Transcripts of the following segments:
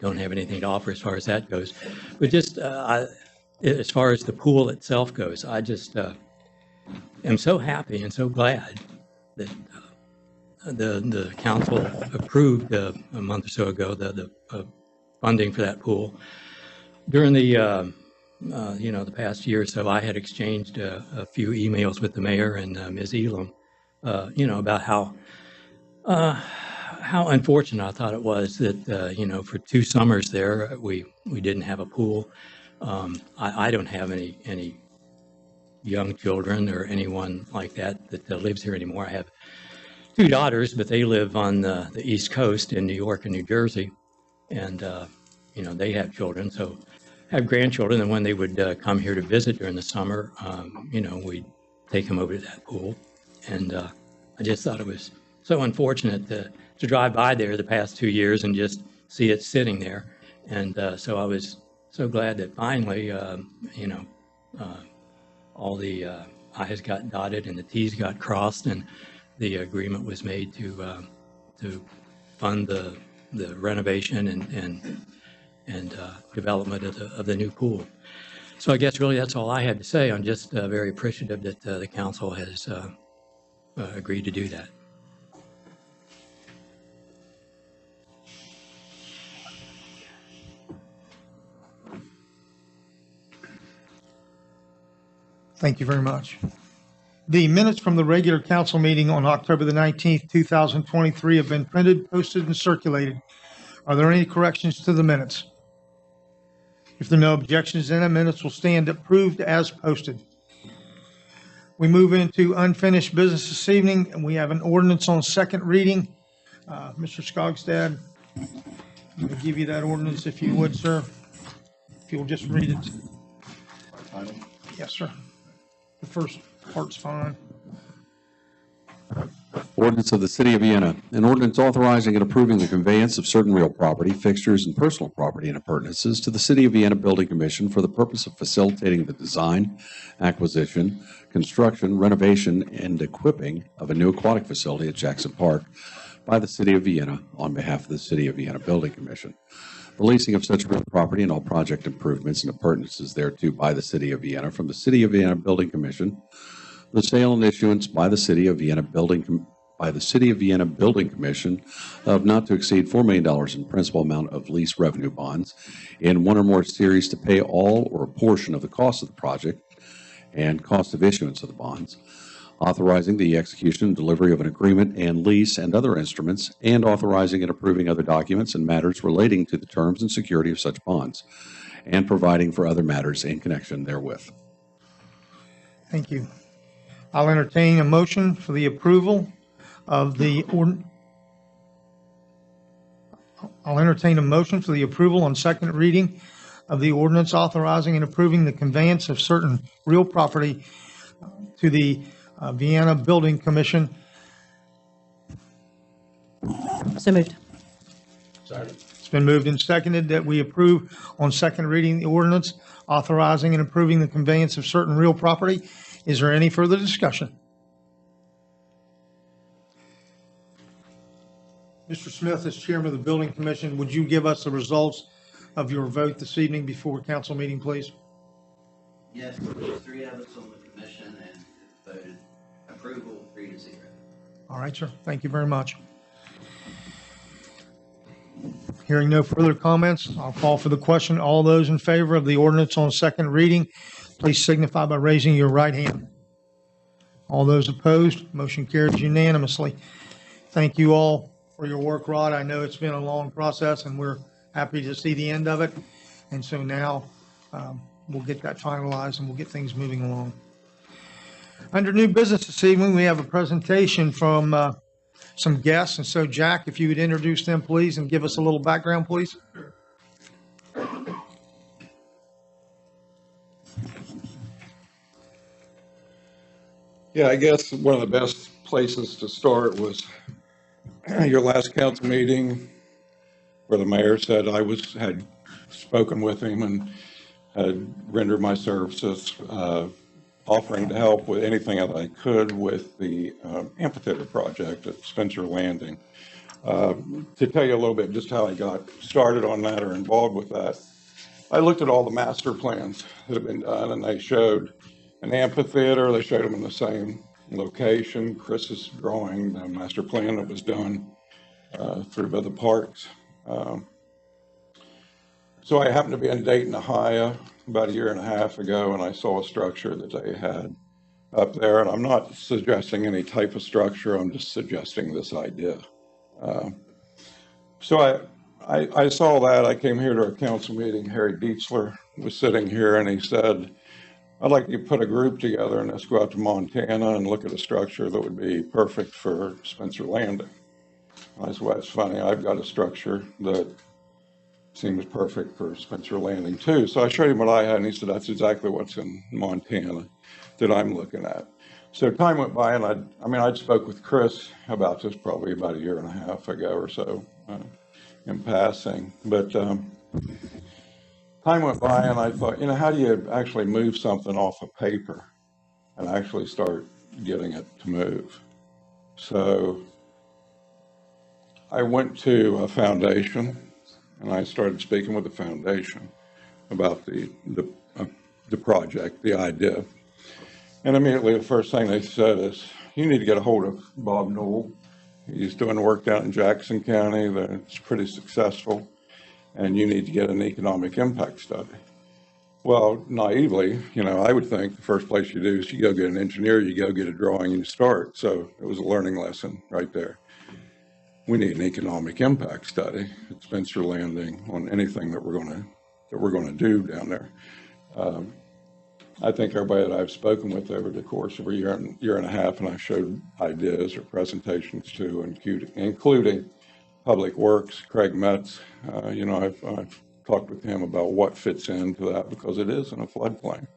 don't have anything to offer as far as that goes. But just as far as the pool itself goes, I just am so happy and so glad that the council approved a month or so ago the funding for that pool. During the the past year or so, I had exchanged a few emails with the mayor and Ms. Elam, about how unfortunate I thought it was that for 2 summers there we didn't have a pool. I don't have any young children or anyone like that lives here anymore. I have 2 daughters, but they live on the East Coast in New York and New Jersey, and they have children, so have grandchildren. And when they would come here to visit during the summer, we'd take them over to that pool. And I just thought it was so unfortunate to drive by there the past 2 years and just see it sitting there. And so I was so glad that finally, all the I's got dotted and the T's got crossed, and the agreement was made to fund the renovation and development of the new pool. So I guess really that's all I had to say. I'm just very appreciative that the council has agreed to do that. Thank you very much. The minutes from the regular council meeting on October the 19th, 2023 have been printed, posted, and circulated. Are there any corrections to the minutes? If there are no objections, then the minutes will stand approved as posted. We move into unfinished business this evening, and we have an ordinance on second reading. Mr. Skogstad, I'm going to give you that ordinance if you would, sir. If you'll just read it. Yes, sir. The first part's fine. Ordinance of the City of Vienna, an ordinance authorizing and approving the conveyance of certain real property, fixtures, and personal property and appurtenances to the City of Vienna Building Commission for the purpose of facilitating the design, acquisition, construction, renovation, and equipping of a new aquatic facility at Jackson Park by the City of Vienna on behalf of the City of Vienna Building Commission. The leasing of such real property and all project improvements and appurtenances thereto by the City of Vienna from the City of Vienna Building Commission. The sale and issuance by the City of Vienna Building Commission of not to exceed $4 million in principal amount of lease revenue bonds in one or more series to pay all or a portion of the cost of the project and cost of issuance of the bonds. Authorizing the execution and delivery of an agreement and lease and other instruments, and authorizing and approving other documents and matters relating to the terms and security of such bonds, and providing for other matters in connection therewith. Thank you. I'll entertain a motion for the approval of the I'll entertain a motion for the approval on second reading of the ordinance authorizing and approving the conveyance of certain real property to the Vienna Building Commission. So moved. Sorry. It's been moved and seconded that we approve on second reading the ordinance authorizing and approving the conveyance of certain real property. Is there any further discussion? Mr. Smith, as chairman of the Building Commission, would you give us the results of your vote this evening before council meeting, please? Yes, there's 3 of us on the commission and voted approval 3-0. All right, sir. Thank you very much. Hearing no further comments, I'll call for the question. All those in favor of the ordinance on second reading, please signify by raising your right hand. All those opposed, motion carries unanimously. Thank you all for your work, Rod. I know it's been a long process, and we're happy to see the end of it. And so now we'll get that finalized, and we'll get things moving along. Under new business this evening, we have a presentation from some guests. And so, Jack, if you would introduce them, please, and give us a little background, please. Yeah, I guess one of the best places to start was your last council meeting where the mayor said I had spoken with him and had rendered my services, offering to help with anything that I could with the amphitheater project at Spencer Landing. To tell you a little bit just how I got started on that or involved with that, I looked at all the master plans that have been done, and they showed an amphitheater. They showed them in the same location. Chris's drawing, the master plan that was done through by the parks. So I happened to be in Dayton, Ohio, about a year and a half ago, and I saw a structure that they had up there. And I'm not suggesting any type of structure. I'm just suggesting this idea. So I saw that. I came here to a council meeting. Harry Dietzler was sitting here, and he said, I'd like you to put a group together and let's go out to Montana and look at a structure that would be perfect for Spencer Landing. I said, well, that's funny. I've got a structure that seems perfect for Spencer Landing too. So I showed him what I had, and he said, that's exactly what's in Montana that I'm looking at. So time went by, and I'd spoke with Chris about this probably about a year and a half ago or so in passing. But time went by, and I thought, how do you actually move something off of paper and actually start getting it to move? So I went to a foundation, and I started speaking with the foundation about the project, the idea. And immediately the first thing they said is, you need to get a hold of Bob Newell. He's doing work down in Jackson County that's pretty successful, and you need to get an economic impact study. Well, naively, I would think the first place you do is you go get an engineer, you go get a drawing, and you start. So it was a learning lesson right there. We need an economic impact study at Spencer Landing on anything that we're going to do down there. I think everybody that I've spoken with over the course of a year and a half, and I've showed ideas or presentations to, including Public Works, Craig Metz. I've talked with him about what fits into that, because it is in a floodplain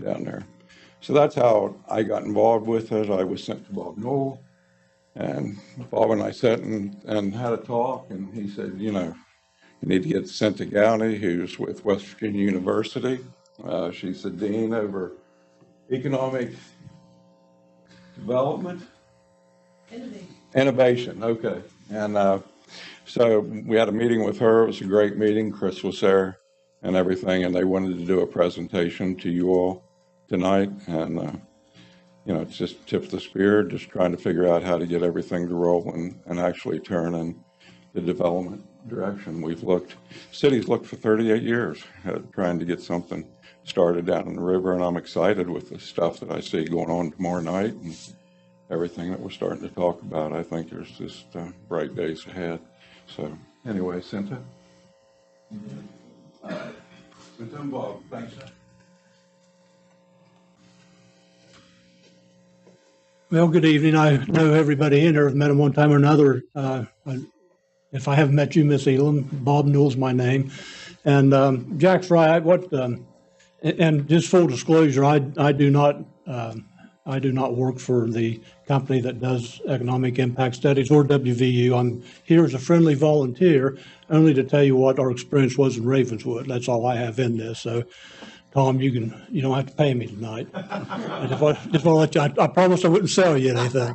down there. So that's how I got involved with it. I was sent to Bob Newell. And Bob and I sat and had a talk, and he said, you need to get sent to Gowney, who's with West Virginia University. She's the dean over economic development. Innovation, okay. And so we had a meeting with her. It was a great meeting. Chris was there and everything, and they wanted to do a presentation to you all tonight. And it's just tip of the spear, just trying to figure out how to get everything to roll and actually turn in the development direction. City's looked for 38 years at trying to get something started down in the river, and I'm excited with the stuff that I see going on tomorrow night and everything that we're starting to talk about. I think there's just bright days ahead. So anyway, Cinta. Cinta and Bob, thanks. Well, good evening. I know everybody in here. I've met them one time or another. If I haven't met you, Miss Elam, Bob Newell's my name. And Jack's right. And just full disclosure, I do not work for the company that does economic impact studies or WVU. I'm here as a friendly volunteer, only to tell you what our experience was in Ravenswood. That's all I have in this. So, Tom, you don't have to pay me tonight. I just want to let you. I promised I wouldn't sell you anything.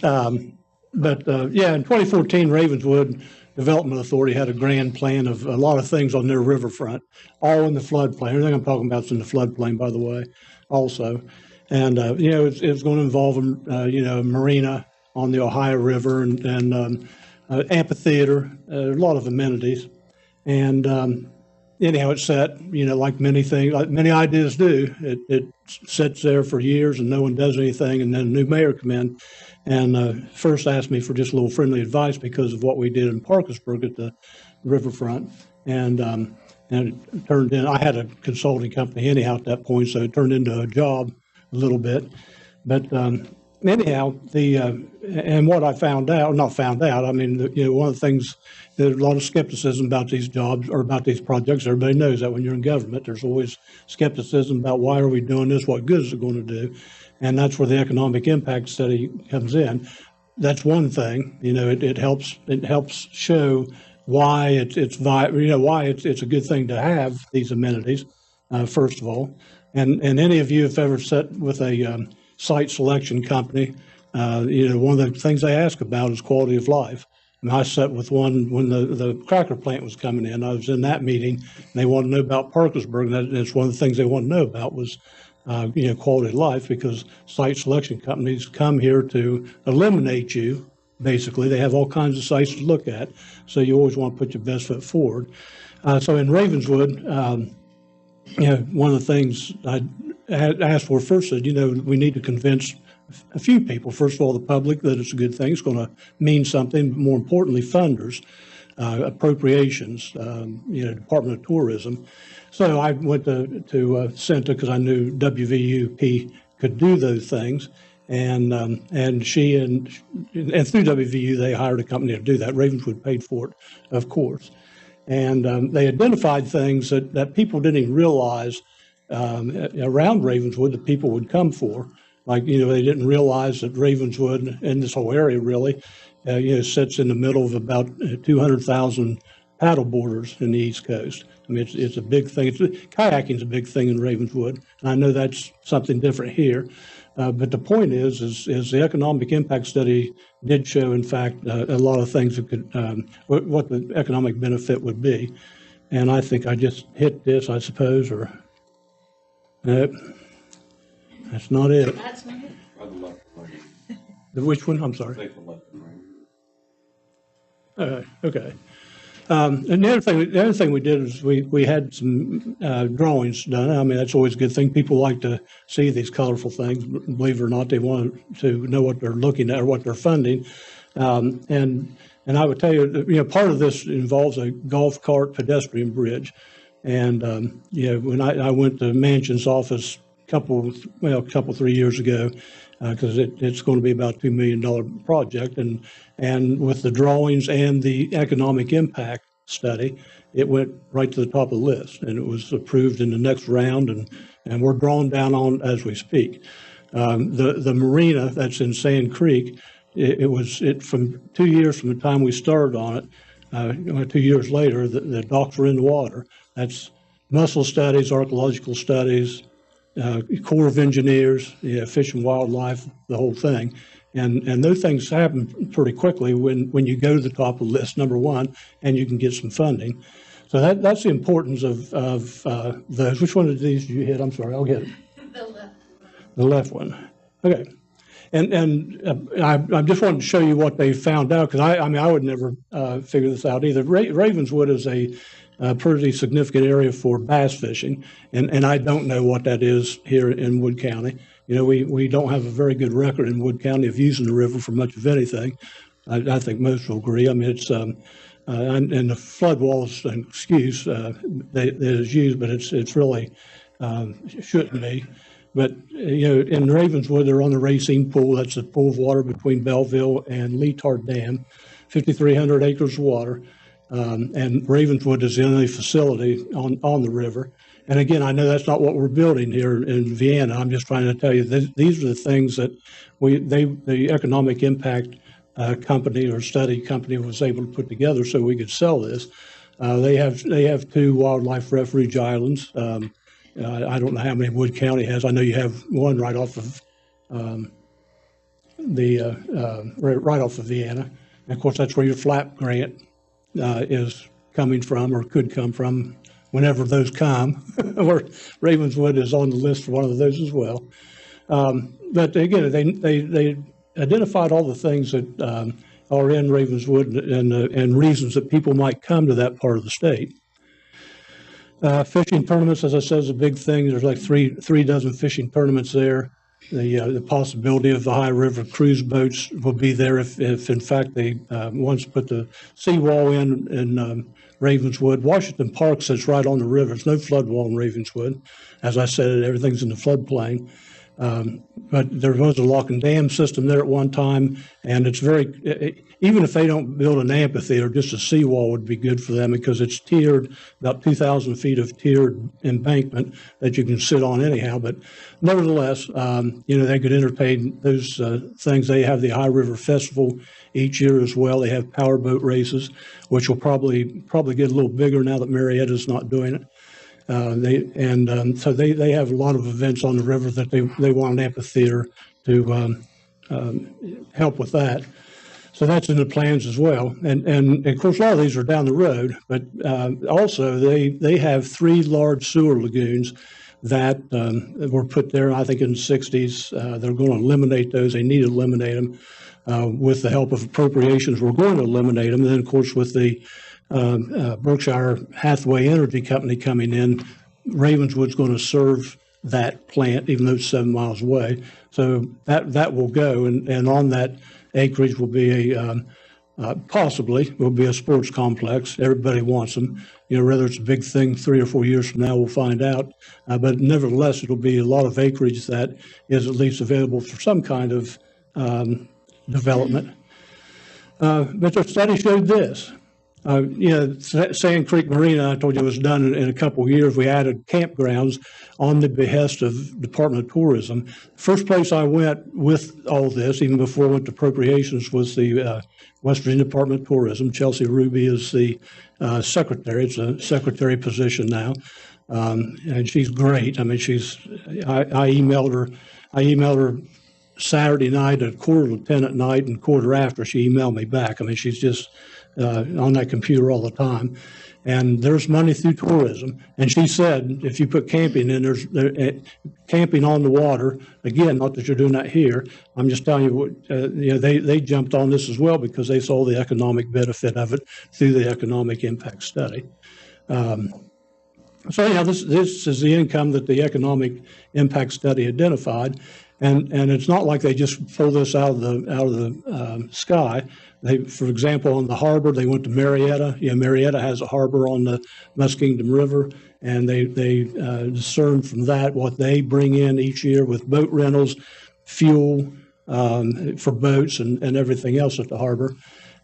But in 2014, Ravenswood Development Authority had a grand plan of a lot of things on their riverfront, all in the floodplain. Everything I'm talking about is in the floodplain, by the way, also. And it's going to involve a marina on the Ohio River and amphitheater, a lot of amenities. And anyhow, it's set, like many things, like many ideas do. It sits there for years and no one does anything. And then a new mayor come in and first asked me for just a little friendly advice because of what we did in Parkersburg at the riverfront. And it turned in, I had a consulting company anyhow at that point, so it turned into a job a little bit. But anyhow, and what I found out, not found out, I mean, one of the things, there's a lot of skepticism about these jobs or about these projects. Everybody knows that when you're in government, there's always skepticism about why are we doing this, what good is it going to do? And that's where the economic impact study comes in. That's one thing, it helps show why it's a good thing to have these amenities, first of all. And any of you have ever sat with a site selection company, one of the things they ask about is quality of life. And I sat with one when the cracker plant was coming in. I was in that meeting, and they wanted to know about Parkersburg, and that's one of the things they wanted to know about was, quality of life, because site selection companies come here to eliminate you. Basically, they have all kinds of sites to look at, so you always want to put your best foot forward. So in Ravenswood, one of the things I had asked for first said, we need to convince a few people. First of all, the public that it's a good thing. It's going to mean something. But more importantly, funders, appropriations, Department of Tourism. So I went to CENTA because I knew WVUP could do those things. And she and through WVU, they hired a company to do that. Ravenswood paid for it, of course. And they identified things that people didn't even realize around Ravenswood that people would come for. Like, they didn't realize that Ravenswood and this whole area really, sits in the middle of about 200,000 paddle boarders in the East Coast. I mean, it's a big thing. Kayaking is a big thing in Ravenswood, and I know that's something different here. But the point is the economic impact study did show, in fact, a lot of things that could, what the economic benefit would be. And I think I just hit this, I suppose, or nope, that's not it. That's not it. Which one? I'm sorry. Okay. And the other thing we did is we had some drawings done. I mean, that's always a good thing. People like to see these colorful things. Believe it or not, they want to know what they're looking at or what they're funding. And I would tell you, part of this involves a golf cart pedestrian bridge. And when I went to Manchin's office a couple 3 years ago, because it's going to be about a $2 million project, and with the drawings and the economic impact study, it went right to the top of the list, and it was approved in the next round, and we're drawing down on as we speak. The marina that's in Sand Creek, it from 2 years from the time we started on it, 2 years later, the docks are in the water. That's mussel studies, archaeological studies, Corps of Engineers, Fish and Wildlife, the whole thing. And those things happen pretty quickly when you go to the top of the list, number one, and you can get some funding. So that's the importance of those. Which one of these did you hit? I'm sorry, I'll get it. The left one. Okay. And I just wanted to show you what they found out, because I would never figure this out either. Ravenswood is a pretty significant area for bass fishing, and I don't know what that is here in Wood County. We don't have a very good record in Wood County of using the river for much of anything. I think most will agree. I mean, it's and the flood walls an excuse that is used, but it's really shouldn't be. But in Ravenswood, they're on the Racine Pool. That's a pool of water between Belleville and Leetard Dam, 5,300 acres of water. And Ravenswood is the only facility on the river. And again, I know that's not what we're building here in Vienna. I'm just trying to tell you that these are the things that the economic impact company or study company was able to put together so we could sell this. They have 2 wildlife refuge islands. I don't know how many Wood County has. I know you have one right off of right off of Vienna. And of course, that's where your FLAP grant is coming from, or could come from, whenever those come. Or Ravenswood is on the list for one of those as well. But again, they identified all the things that are in Ravenswood and reasons that people might come to that part of the state. Fishing tournaments, as I said, is a big thing. There's like three dozen fishing tournaments there. The possibility of the high river cruise boats will be there if in fact they once put the seawall in Ravenswood. Washington Park sits right on the river. There's no flood wall in Ravenswood. As I said, everything's in the floodplain. But there was a lock and dam system there at one time, and it's even if they don't build an amphitheater, just a seawall would be good for them, because it's tiered, about 2,000 feet of tiered embankment that you can sit on anyhow. But nevertheless, they could entertain those things. They have the High River Festival each year as well. They have powerboat races, which will probably get a little bigger now that Marietta's not doing it. So they have a lot of events on the river that they want an amphitheater to help with that. So that's in the plans as well. And of course, a lot of these are down the road, but also they have 3 large sewer lagoons that were put there, I think, in the 60s. They're going to eliminate those. They need to eliminate them. With the help of appropriations, we're going to eliminate them. And then, of course, with the Berkshire Hathaway Energy Company coming in, Ravenswood's going to serve that plant, even though it's 7 miles away. So that will go, and on that acreage will be possibly will be a sports complex. Everybody wants them. You know, whether it's a big thing 3 or 4 years from now, we'll find out. But nevertheless, it'll be a lot of acreage that is at least available for some kind of development. But the study showed this. Sand Creek Marina, I told you, was done in a couple of years. We added campgrounds on the behest of Department of Tourism. First place I went with all this, even before I went to appropriations, was the West Virginia Department of Tourism. Chelsea Ruby is the secretary. It's a secretary position now. And she's great. I mean, I emailed her Saturday night at 1:45 at night, and quarter after she emailed me back. I mean, she's just on that computer all the time. And there's money through tourism. And she said, if you put camping in, there's camping on the water. Again, not that you're doing that here. I'm just telling you, what, they jumped on this as well because they saw the economic benefit of it through the economic impact study. So anyhow, this is the income that the economic impact study identified. And it's not like they just pull this out of the sky. They, for example, on the harbor, they went to Marietta. Marietta has a harbor on the Muskingum River, and they discern from that what they bring in each year with boat rentals, fuel for boats, and everything else at the harbor.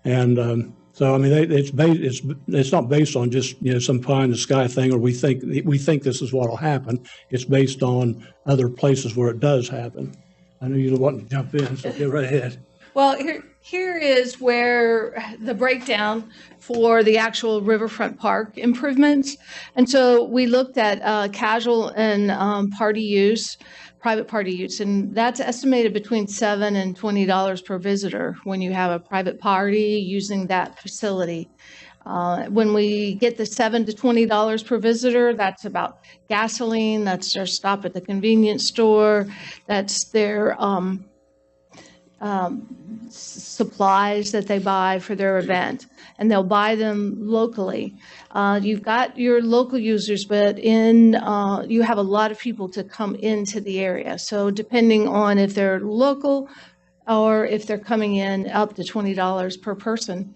And so, I mean, it's not based on just some pie in the sky thing, or we think this is what will happen. It's based on other places where it does happen. I know you want to jump in, so get right ahead. Well, here is where the breakdown for the actual riverfront park improvements. And so we looked at casual and party use, private party use, and that's estimated between $7 and $20 per visitor when you have a private party using that facility. When we get the $7 to $20 per visitor, that's about gasoline, that's their stop at the convenience store, that's their supplies that they buy for their event, and they'll buy them locally. You've got your local users, but you have a lot of people to come into the area. So depending on if they're local or if they're coming in, up to $20 per person.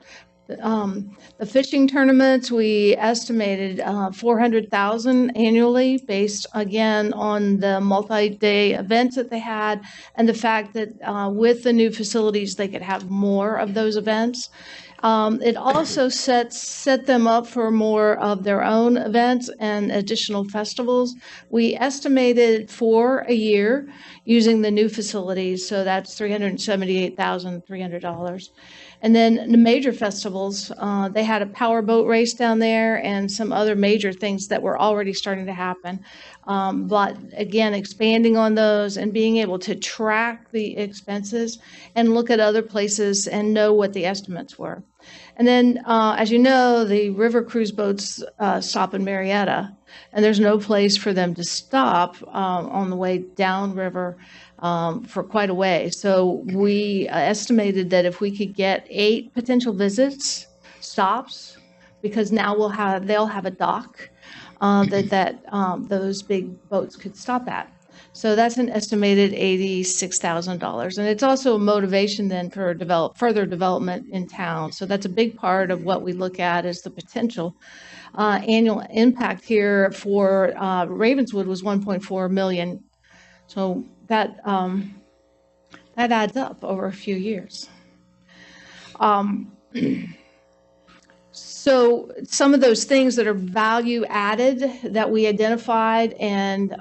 The fishing tournaments, we estimated $400,000 annually, based again on the multi-day events that they had, and the fact that with the new facilities they could have more of those events. It also set them up for more of their own events and additional festivals. We estimated for a year using the new facilities, so that's $378,300. And then the major festivals, they had a power boat race down there and some other major things that were already starting to happen. But again, expanding on those and being able to track the expenses and look at other places and know what the estimates were. And then, as you know, the river cruise boats stop in Marietta, and there's no place for them to stop on the way downriver for quite a way. So we estimated that if we could get 8 potential stops, because now they'll have a dock that those big boats could stop at. So that's an estimated $86,000. And it's also a motivation then for further development in town. So that's a big part of what we look at is the potential. Annual impact here for Ravenswood was $1.4 million. So that adds up over a few years. So some of those things that are value added that we identified and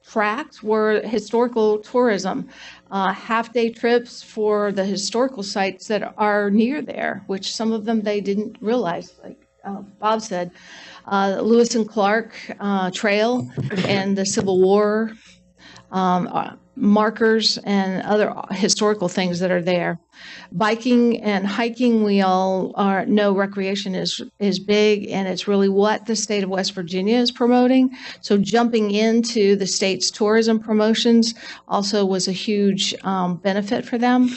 tracked were historical tourism, half-day trips for the historical sites that are near there, which some of them they didn't realize, like Bob said, Lewis and Clark Trail and the Civil War markers and other historical things that are there. Biking and hiking, we all know recreation is big, and it's really what the state of West Virginia is promoting. So jumping into the state's tourism promotions also was a huge benefit for them.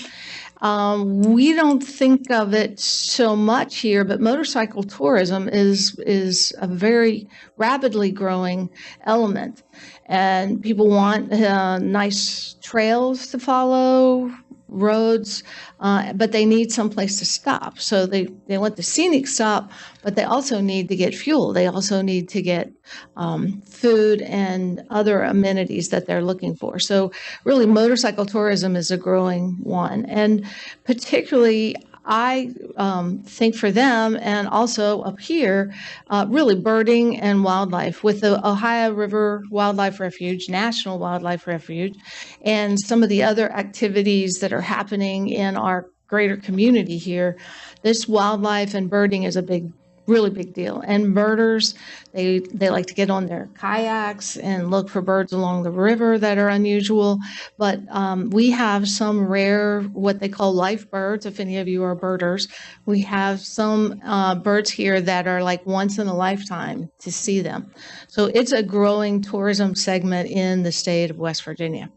We don't think of it so much here, but motorcycle tourism is a very rapidly growing element. And people want nice trails to follow, roads, but they need someplace to stop. So they want the scenic stop, but they also need to get fuel. They also need to get food and other amenities that they're looking for. So really, motorcycle tourism is a growing one. And particularly, I think for them, and also up here, really birding and wildlife with the Ohio River Wildlife Refuge, National Wildlife Refuge, and some of the other activities that are happening in our greater community here. This wildlife and birding is a really big deal. And birders, they like to get on their kayaks and look for birds along the river that are unusual. But we have some rare, what they call life birds, if any of you are birders. We have some birds here that are like once in a lifetime to see them. So it's a growing tourism segment in the state of West Virginia.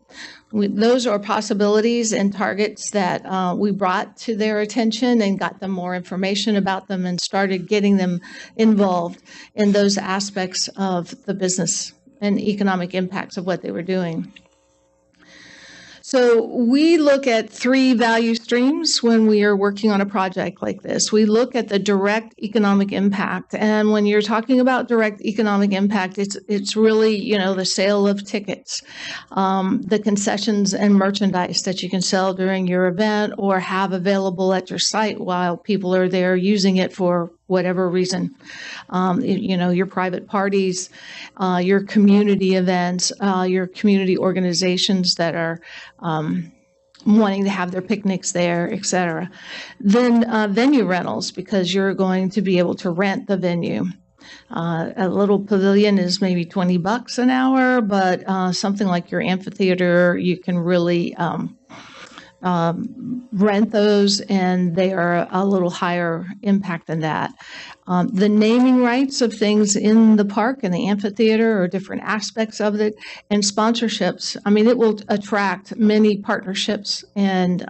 Those are possibilities and targets that we brought to their attention and got them more information about them and started getting them involved in those aspects of the business and economic impacts of what they were doing. So we look at 3 value streams when we are working on a project like this. We look at the direct economic impact. And when you're talking about direct economic impact, it's really, the sale of tickets, the concessions and merchandise that you can sell during your event or have available at your site while people are there using it for whatever reason, your private parties, your community events, your community organizations that are wanting to have their picnics there, et cetera. Then venue rentals, because you're going to be able to rent the venue. A little pavilion is maybe $20 an hour, but something like your amphitheater, you can really rent those, and they are a little higher impact than that. The naming rights of things in the park and the amphitheater or different aspects of it, and sponsorships. I mean, it will attract many partnerships and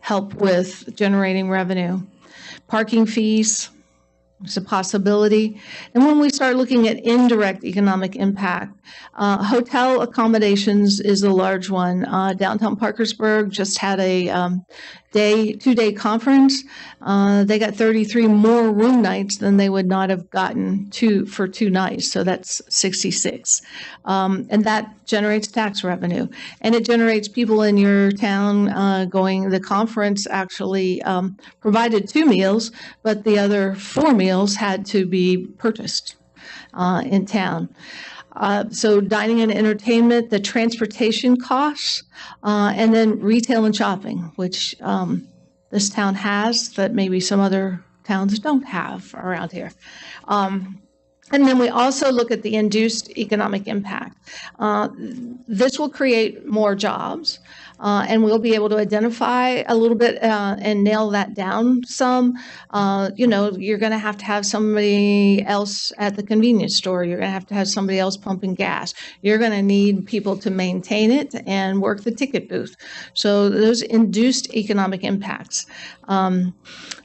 help with generating revenue. Parking fees is a possibility. And when we start looking at indirect economic impact, hotel accommodations is a large one. Downtown Parkersburg just had a 2-day conference. They got 33 more room nights than they would not have gotten for 2 nights. So that's 66. And that generates tax revenue. And it generates people in your town going. The conference actually provided 2 meals, but the other 4 meals had to be purchased in town. So dining and entertainment, the transportation costs, and then retail and shopping, which this town has that maybe some other towns don't have around here. And then we also look at the induced economic impact. This will create more jobs, and we'll be able to identify a little bit and nail that down some. You're going to have somebody else at the convenience store. You're going to have somebody else pumping gas. You're going to need people to maintain it and work the ticket booth. So those induced economic impacts.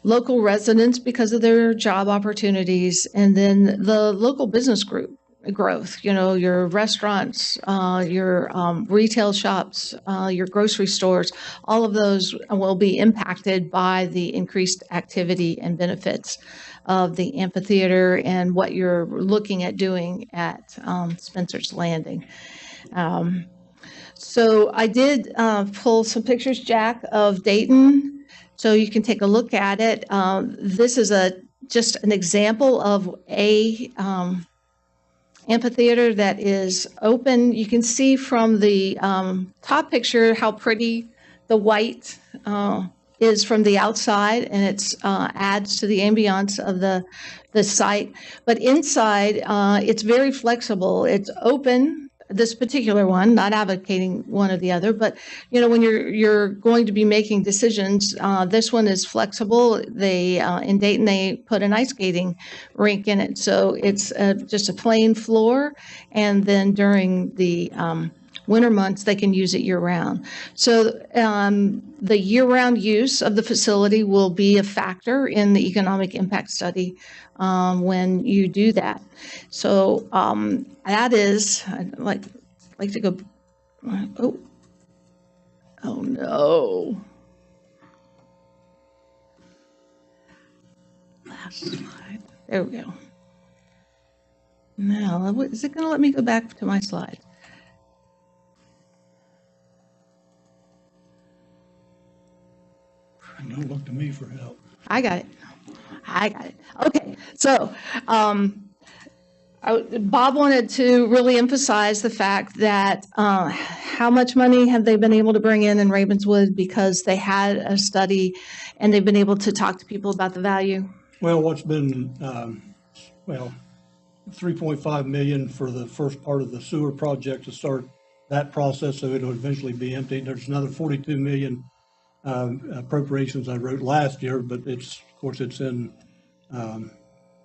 Local residents because of their job opportunities, and then the local business growth, your restaurants, your retail shops, your grocery stores, all of those will be impacted by the increased activity and benefits of the amphitheater and what you're looking at doing at Spencer's Landing. So I did pull some pictures, Jack, of Dayton, so you can take a look at it. This is just an example of a amphitheater that is open. You can see from the top picture how pretty the white is from the outside, and it adds to the ambiance of the site. But inside, it's very flexible. It's open. this particular one, not advocating one or the other, but, you know, when you're going to be making decisions, this one is flexible. They, in Dayton, they put an ice skating rink in it. So it's just a plain floor. And then during the winter months, they can use it year-round. So the year-round use of the facility will be a factor in the economic impact study when you do that. So that is, I'd like to go, oh no. Last slide. There we go. Now, is it going to let me go back to my slide? Don't look to me for help. I got it. Okay, so Bob wanted to really emphasize the fact that how much money have they been able to bring in Ravenswood because they had a study and they've been able to talk to people about the value? Well, what's been, 3.5 million for the first part of the sewer project to start that process, so it'll eventually be empty. There's another 42 million appropriations I wrote last year, but it's, of course, it's in,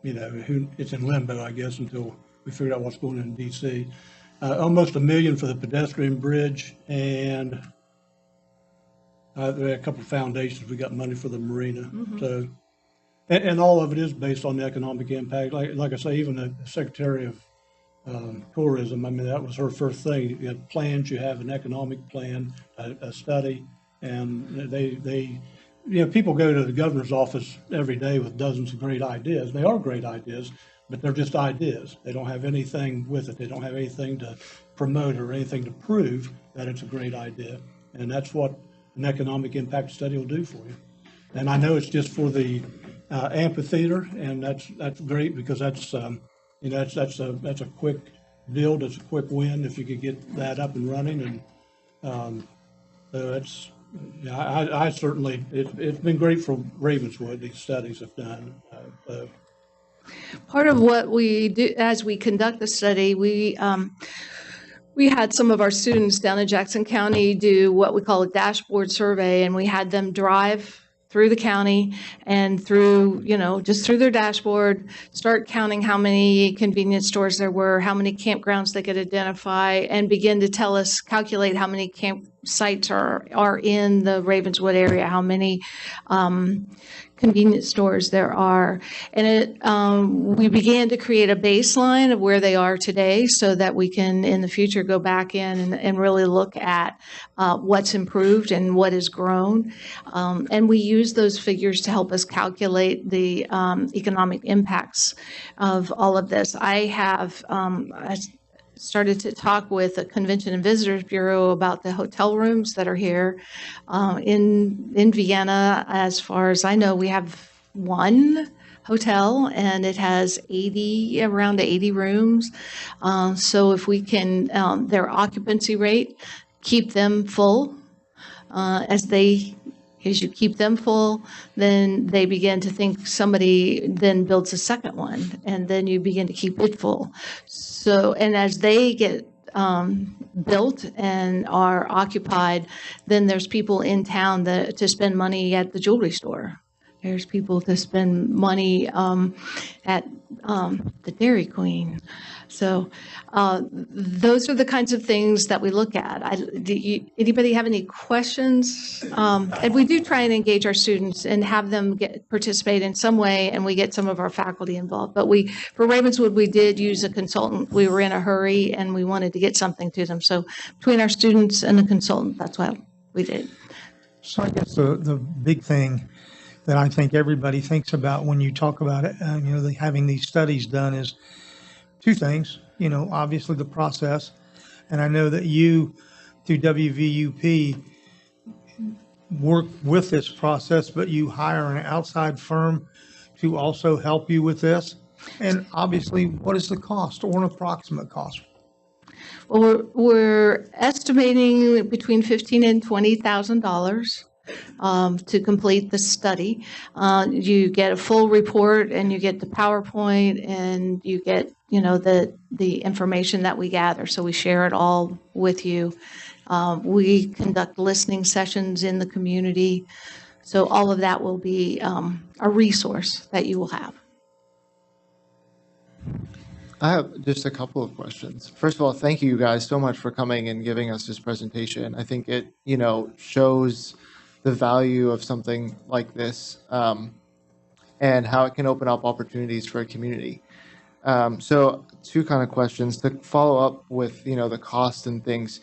it's in limbo, I guess, until we figure out what's going on in DC. Almost $1 million for the pedestrian bridge, and there are a couple of foundations. We got money for the marina. So, and all of it is based on the economic impact. Like I say, even the Secretary of Tourism, I mean, that was her first thing. You have plans, you have an economic plan, a study, and they people go to the governor's office every day with dozens of great ideas. They are great ideas, but they're just ideas. They don't have anything with it. They don't have anything to promote or anything to prove that it's a great idea. And that's what an economic impact study will do for you. And I know it's just for the amphitheater, and that's great because that's that's a quick build. It's a quick win if you could get that up and running. And so it's. Yeah, I certainly, it's been great for Ravenswood, these studies have done. Part of what we do as we conduct the study, we had some of our students down in Jackson County do what we call a dashboard survey, and we had them drive through the county and through, just through their dashboard, start counting how many convenience stores there were, how many campgrounds they could identify, and begin to calculate how many campsites are in the Ravenswood area, how many convenience stores there are. And we began to create a baseline of where they are today so that we can, in the future, go back in and really look at what's improved and what has grown. And we use those figures to help us calculate the economic impacts of all of this. I started to talk with the Convention and Visitors Bureau about the hotel rooms that are here in Vienna. As far as I know, we have one hotel and it has around 80 rooms. So if we can, their occupancy rate, keep them full as you keep them full, then they begin to think somebody then builds a second one, and then you begin to keep it full. So, and as they get built and are occupied, then there's people in town to spend money at the jewelry store. There's people to spend money at the Dairy Queen. So those are the kinds of things that we look at. Anybody have any questions? And we do try and engage our students and have them participate in some way, and we get some of our faculty involved. But for Ravenswood, we did use a consultant. We were in a hurry, and we wanted to get something to them. So between our students and the consultant, that's what we did. So I guess the big thing that I think everybody thinks about when you talk about it, having these studies done is two things, obviously the process. And I know that you, through WVUP, work with this process, but you hire an outside firm to also help you with this. And obviously, what is the cost or an approximate cost? Well, we're estimating between $15,000 and $20,000. to complete the study. You get a full report, and you get the PowerPoint, and you get, the information that we gather. So we share it all with you. We conduct listening sessions in the community. So all of that will be a resource that you will have. I have just a couple of questions. First of all, thank you guys so much for coming and giving us this presentation. I think it, shows the value of something like this, and how it can open up opportunities for a community. So two kind of questions to follow up with, the cost and things.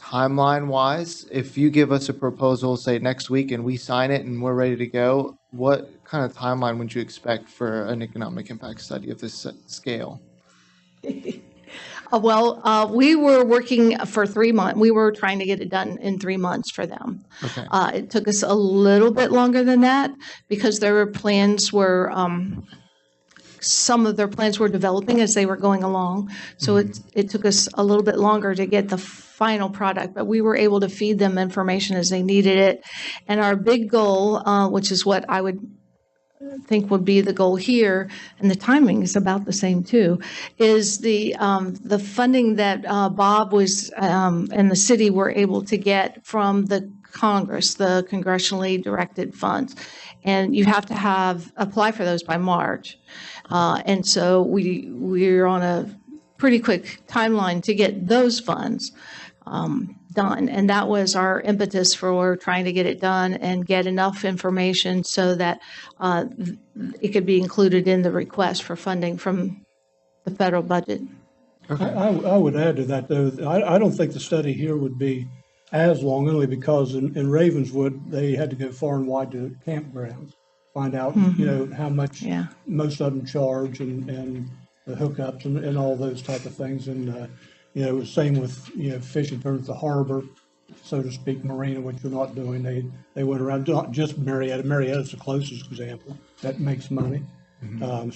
Timeline wise, if you give us a proposal, say next week, and we sign it and we're ready to go, what kind of timeline would you expect for an economic impact study of this scale? We were working for 3 months. We were trying to get it done in 3 months for them. Okay. It took us a little bit longer than that because there were plans where some of their plans were developing as they were going along. So it took us a little bit longer to get the final product, but we were able to feed them information as they needed it. And our big goal, which is what I would think would be the goal here, and the timing is about the same too, is the funding that Bob was and the city were able to get from the Congress, the congressionally directed funds. And you have to apply for those by March. And so we're on a pretty quick timeline to get those funds done. And that was our impetus for trying to get it done and get enough information so that it could be included in the request for funding from the federal budget. I would add to that, though, I don't think the study here would be as long, only because in Ravenswood, they had to go far and wide to campgrounds, find out, how much most of them charge and the hookups and all those type of things. And, it was same with, fishing terms, the harbor, so to speak, marina, which you're not doing. They went around, not just Marietta. Marietta's the closest example that makes money. Now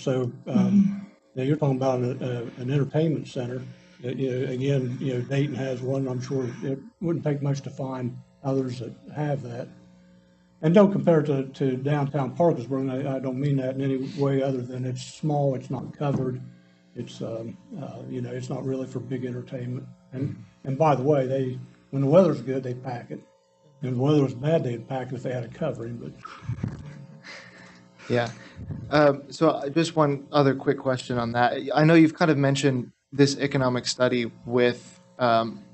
you're talking about an entertainment center. Again, Dayton has one. I'm sure it wouldn't take much to find others that have that. And don't compare it to downtown Parkersburg. I don't mean that in any way other than it's small, it's not covered. It's, it's not really for big entertainment. And by the way, when the weather's good, they pack it. And if the weather was bad, they'd pack it if they had a covering, but. Yeah. So just one other quick question on that. I know you've kind of mentioned this economic study with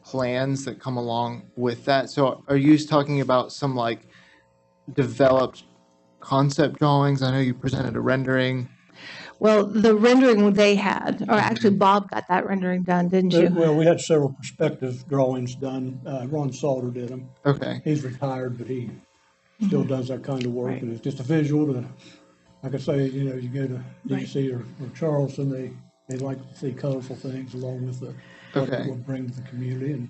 plans that come along with that. So are you talking about some like developed concept drawings? I know you presented a rendering. Well, the rendering they had, or actually Bob got that rendering done, didn't you? Well, we had several perspective drawings done. Ron Salter did them. Okay. He's retired, but he still does that kind of work. Right. And it's just a visual to, like I say, you go to DC or Charleston, they like to see colorful things along with what it will bring to the community. And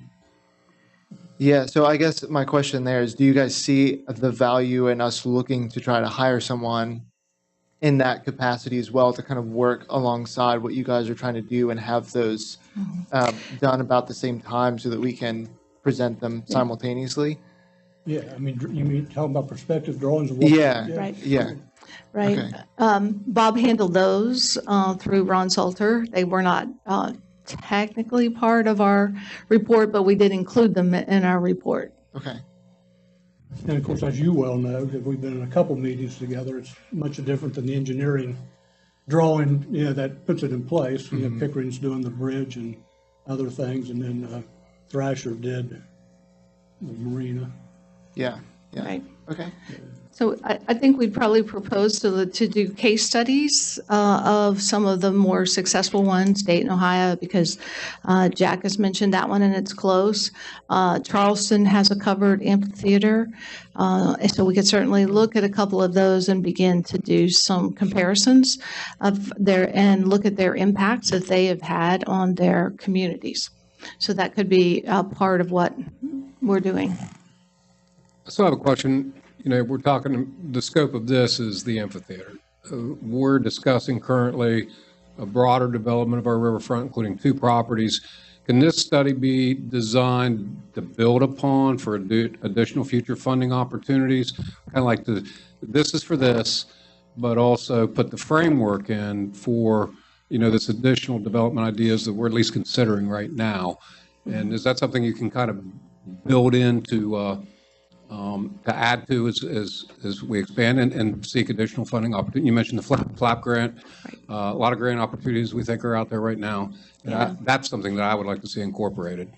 Yeah, so I guess my question there is, do you guys see the value in us looking to try to hire someone in that capacity as well to kind of work alongside what you guys are trying to do and have those done about the same time so that we can present them simultaneously? yeah, I mean, you mean talking about perspective drawings? And what, Right. Yeah. Right. Okay. Bob handled those through Ron Salter. They were not technically part of our report, but we did include them in our report. Okay. And of course, as you well know, because we've been in a couple meetings together, it's much different than the engineering drawing, that puts it in place. Pickering's doing the bridge and other things, and then Thrasher did the marina. Yeah. Right. Okay. So I think we'd probably propose to do case studies of some of the more successful ones, Dayton, Ohio, because Jack has mentioned that one and it's close. Charleston has a covered amphitheater. So we could certainly look at a couple of those and begin to do some comparisons and look at their impacts that they have had on their communities. So that could be part of what we're doing. So I have a question. We're talking, the scope of this is the amphitheater. We're discussing currently a broader development of our riverfront, including 2 properties. can this study be designed to build upon for additional future funding opportunities? Kind of like this is for this, but also put the framework in for, this additional development ideas that we're at least considering right now. And is that something you can kind of build into, to add to as we expand and seek additional funding opportunity? You mentioned the flap grant. A lot of grant opportunities we think are out there right now. That's something that I would like to see incorporated.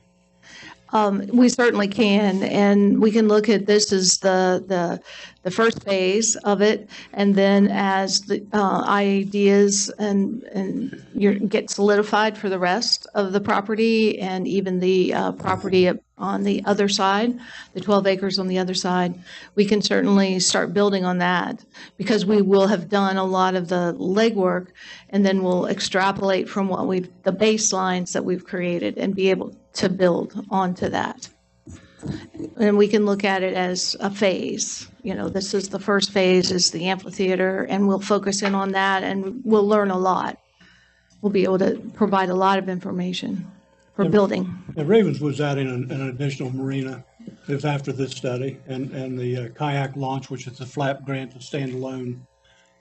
We certainly can, and we can look at this as the first phase of it, and then as the ideas and get solidified for the rest of the property, and even the property on the other side, the 12 acres on the other side, we can certainly start building on that, because we will have done a lot of the legwork, and then we'll extrapolate from the baselines that we've created and be able to build onto that. And we can look at it as a phase. This is the first phase, is the amphitheater, and we'll focus in on that, and we'll learn a lot. We'll be able to provide a lot of information for building. And Ravenswood's adding an additional marina. It was after this study, and the kayak launch, which is the flap grant, the standalone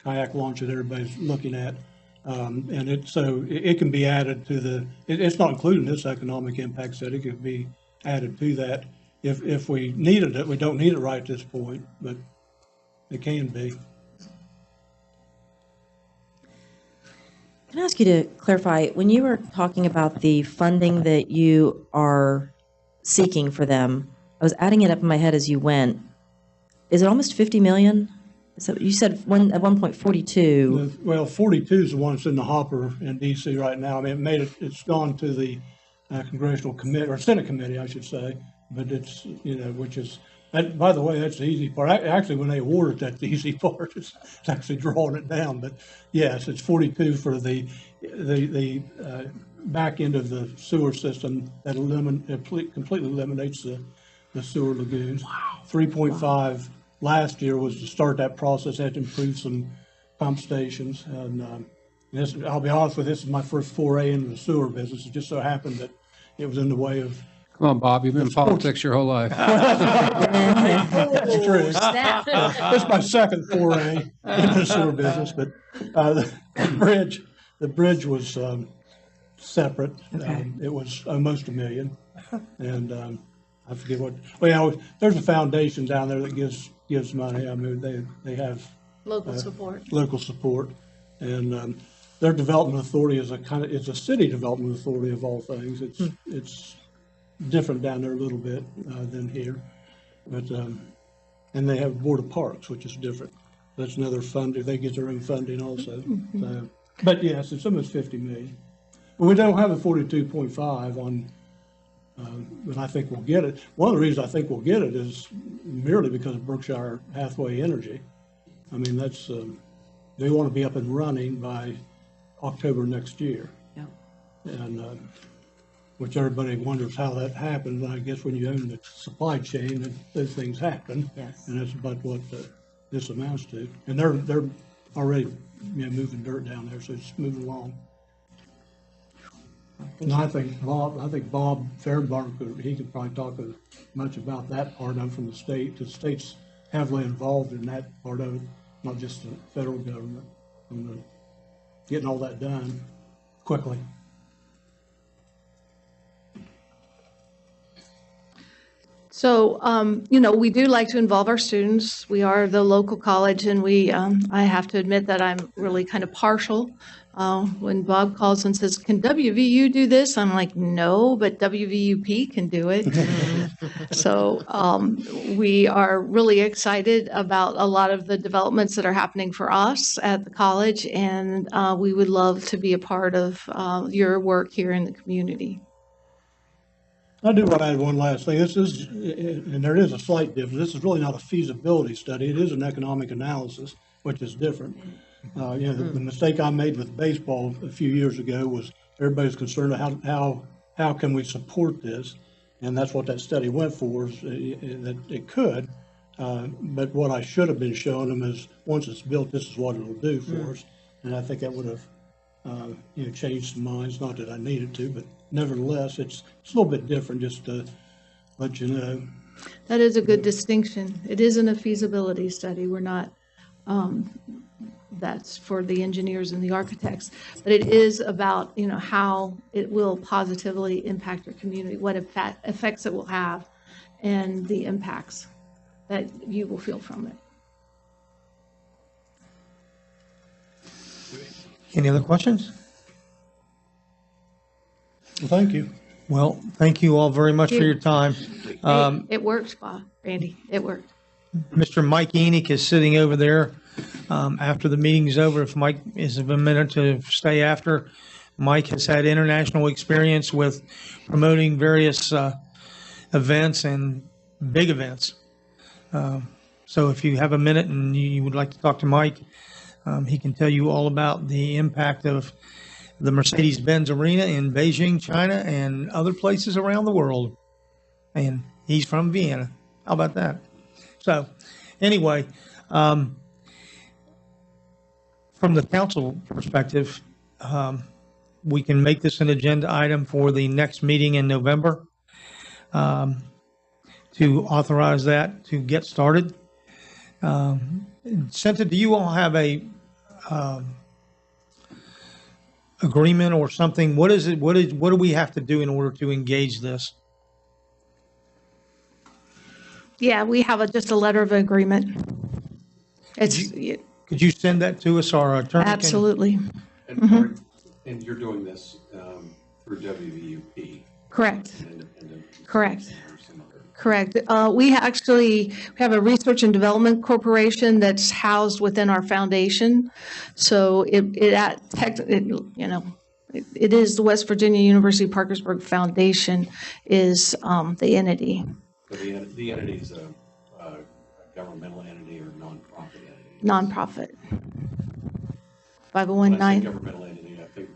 kayak launch that everybody's looking at. And it can be added to it's not included in this economic impact study. It could be added to that if we needed it. We don't need it right at this point, but it can be. Can I ask you to clarify, when you were talking about the funding that you are seeking for them, I was adding it up in my head as you went. Is it almost 50 million? So you said at 1.42. Well, 42 is the one that's in the hopper in D.C. right now. I mean, it's gone to the Congressional Committee, or Senate Committee, I should say. But it's, which is, by the way, that's the easy part. Actually, when they award it, that's the easy part. It's actually drawing it down. But yes, it's 42 for the back end of the sewer system that completely eliminates the sewer lagoons. Wow. 3.5. Last year was to start that process, had to improve some pump stations. And I'll be honest with you, this is my first foray into the sewer business. It just so happened that it was in the way of. Come on, Bob, you've been in politics your whole life. That's true. It's my second foray into the sewer business, but the bridge was separate. Okay. It was almost $1 million. And I forget what, there's a foundation down there that gives money. I mean, they have Local support. And their development authority is it's a city development authority of all things. It's different down there a little bit than here, but and they have Board of Parks, which is different. That's another funder. They get their own funding also. Mm-hmm. So, but yes, it's almost 50 million. But we don't have a 42.5 on. And I think we'll get it. One of the reasons I think we'll get it is merely because of Berkshire Hathaway Energy. I mean, that's they want to be up and running by October next year. Yeah. And which everybody wonders how that happens. I guess when you own the supply chain, those things happen. Yes. And that's about what this amounts to. And they're already moving dirt down there, so it's moving along. And I think Bob Fairbarn, he could probably talk as much about that part of it from the state, because the state's heavily involved in that part of it, not just the federal government, and getting all that done quickly. So, we do like to involve our students. We are the local college, and I have to admit that I'm really kind of partial. When Bob calls and says, "Can WVU do this?" I'm like, "No, but WVUP can do it." So we are really excited about a lot of the developments that are happening for us at the college, and we would love to be a part of your work here in the community. I do want to add one last thing. This is, and there is a slight difference. This is really not a feasibility study. It is an economic analysis, which is different. The mistake I made with baseball a few years ago was everybody's concerned how can we support this, and that's what that study went for, is that it could. But what I should have been showing them is once it's built, this is what it'll do for us, and I think that would have changed some minds, not that I needed to, but nevertheless, it's a little bit different, just to let you know. That is a good distinction. It isn't a feasibility study. We're not, that's for the engineers and the architects. But it is about, how it will positively impact your community, what effects it will have, and the impacts that you will feel from it. Any other questions? Well, thank you. Well, thank you all very much for your time. Hey, it worked, Bob, Randy, it worked. Mr. Mike Enoch is sitting over there. After the meeting's over, if Mike is a minute to stay after, Mike has had international experience with promoting various events and big events. So if you have a minute and you would like to talk to Mike, he can tell you all about the impact of the Mercedes-Benz Arena in Beijing, China, and other places around the world. And he's from Vienna. How about that? So anyway, from the council perspective, we can make this an agenda item for the next meeting in November to authorize that to get started. Senta, do you all have a agreement or something? What is it? What do we have to do in order to engage this? Yeah, we have just a letter of agreement. It's, Could you send that to us? Our attorney can- absolutely, And you're doing this through WVUP? correct, an independent- correct. or some other- Correct. We actually have a research and development corporation that's housed within our foundation. So it is the West Virginia University Parkersburg Foundation is the entity. So the entity is a governmental entity or nonprofit entity? Nonprofit. When I say 501(9). governmental entity, I think,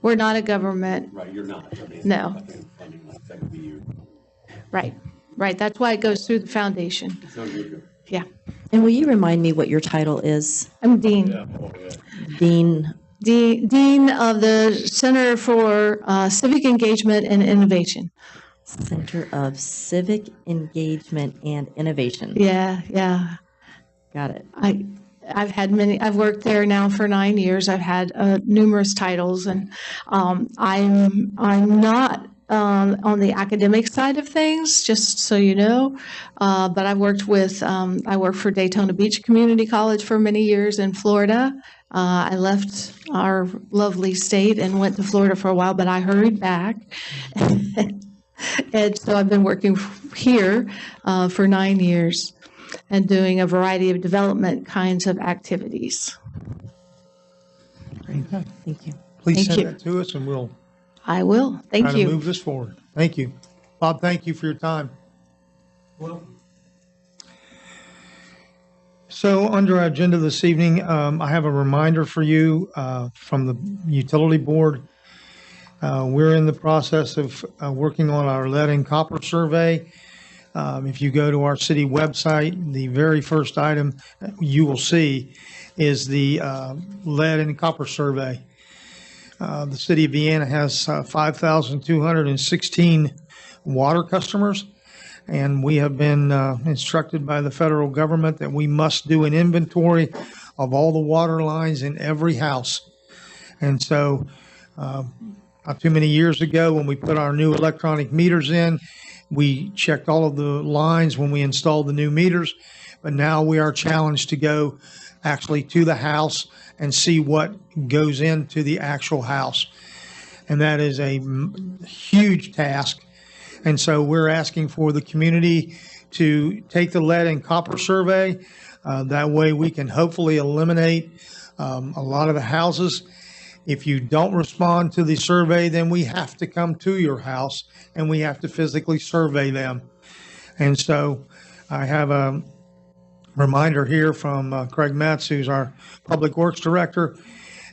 We're not a government. right, you're not. I mean, No. I think funding like WVU. Right. That's why it goes through the foundation. So you're good. Yeah. And will you remind me what your title is? I'm Dean. Dean, Dean of the Center for Civic Engagement and Innovation. Center of Civic Engagement and Innovation. Yeah. Got it. I've worked there now for 9 years. I've had numerous titles, and I'm not on the academic side of things, just so you know. But I worked for Daytona Beach Community College for many years in Florida. I left our lovely state and went to Florida for a while, but I hurried back. And so I've been working here for 9 years and doing a variety of development kinds of activities. Okay. Thank you. Please Thank send you. that to us and we'll I will. try Thank to you. move this forward. Thank you. Bob, thank you for your time. So under our agenda this evening, I have a reminder for you from the utility board. We're in the process of working on our lead and copper survey. If you go to our city website, the very first item you will see is the lead and copper survey. The city of Vienna has 5,216 water customers, and we have been instructed by the federal government that we must do an inventory of all the water lines in every house. And so not too many years ago, when we put our new electronic meters in, we checked all of the lines when we installed the new meters, but now we are challenged to go actually to the house and see what goes into the actual house. And that is a huge task. And so we're asking for the community to take the lead and copper survey. That way we can hopefully eliminate a lot of the houses. If you don't respond to the survey, then we have to come to your house and we have to physically survey them. And so I have a reminder here from Craig Metz, who's our Public Works Director,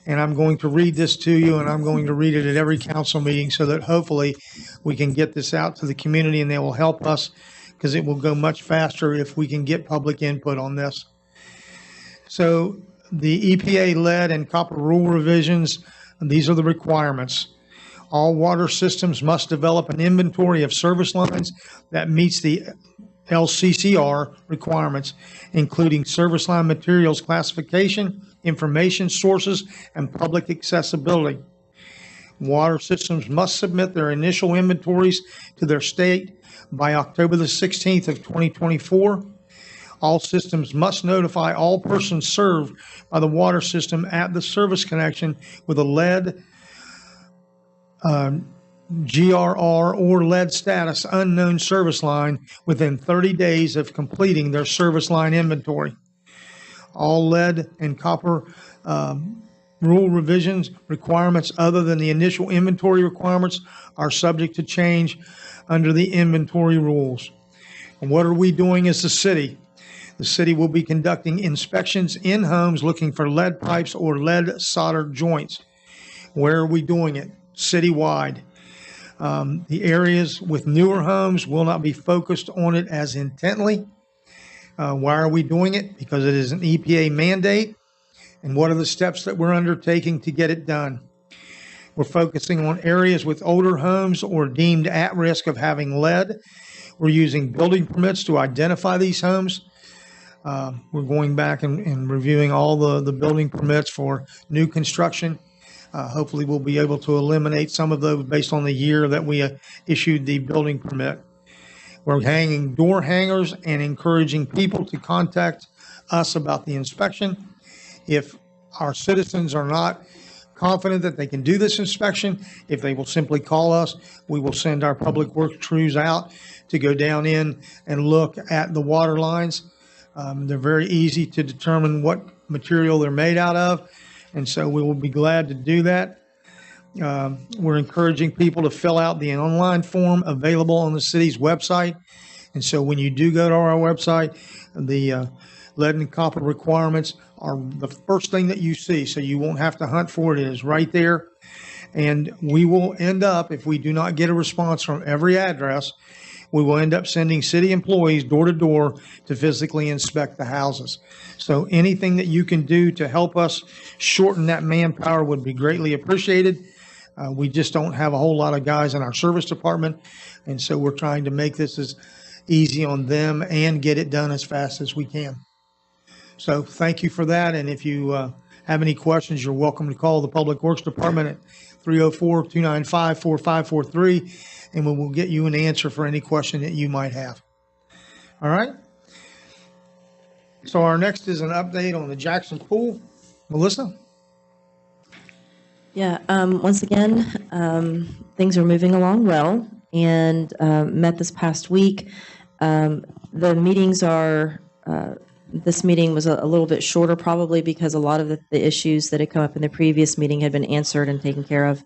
and I'm going to read this to you, and I'm going to read it at every council meeting so that hopefully we can get this out to the community and they will help us, because it will go much faster if we can get public input on this. So the EPA lead and copper rule revisions And these are the requirements. All water systems must develop an inventory of service lines that meets the LCCR requirements, including service line materials classification, information sources, and public accessibility. Water systems must submit their initial inventories to their state by October the 16th of 2024. All systems must notify all persons served by the water system at the service connection with a lead, GRR, or lead status unknown service line within 30 days of completing their service line inventory. All lead and copper rule revisions requirements other than the initial inventory requirements are subject to change under the inventory rules. And what are we doing as a city? The city will be conducting inspections in homes looking for lead pipes or lead solder joints. Where are we doing it? Citywide. The areas with newer homes will not be focused on it as intently. Why are we doing it? Because it is an EPA mandate. And what are the steps that we're undertaking to get it done? We're focusing on areas with older homes or deemed at risk of having lead. We're using building permits to identify these homes. We're going back and reviewing all the building permits for new construction. Hopefully we'll be able to eliminate some of those based on the year that we issued the building permit. We're hanging door hangers and encouraging people to contact us about the inspection. If our citizens are not confident that they can do this inspection, if they will simply call us, we will send our public works crews out to go down in and look at the water lines. They're very easy to determine what material they're made out of, and so we will be glad to do that. We're encouraging people to fill out the online form available on the city's website. And so when you do go to our website, the lead and copper requirements are the first thing that you see, so you won't have to hunt for it. It is right there. And we will end up, if we do not get a response from every address, we will end up sending city employees door to door to physically inspect the houses. So anything that you can do to help us shorten that manpower would be greatly appreciated. We just don't have a whole lot of guys in our service department, and so we're trying to make this as easy on them and get it done as fast as we can. So thank you for that, and if you have any questions, you're welcome to call the Public Works Department at 304-295-4543, and we will get you an answer for any question that you might have. All right? So our next is an update on the Jackson Pool. Melissa? Yeah, once again, things are moving along well, and met this past week. The meetings are, this meeting was a little bit shorter probably because a lot of the issues that had come up in the previous meeting had been answered and taken care of.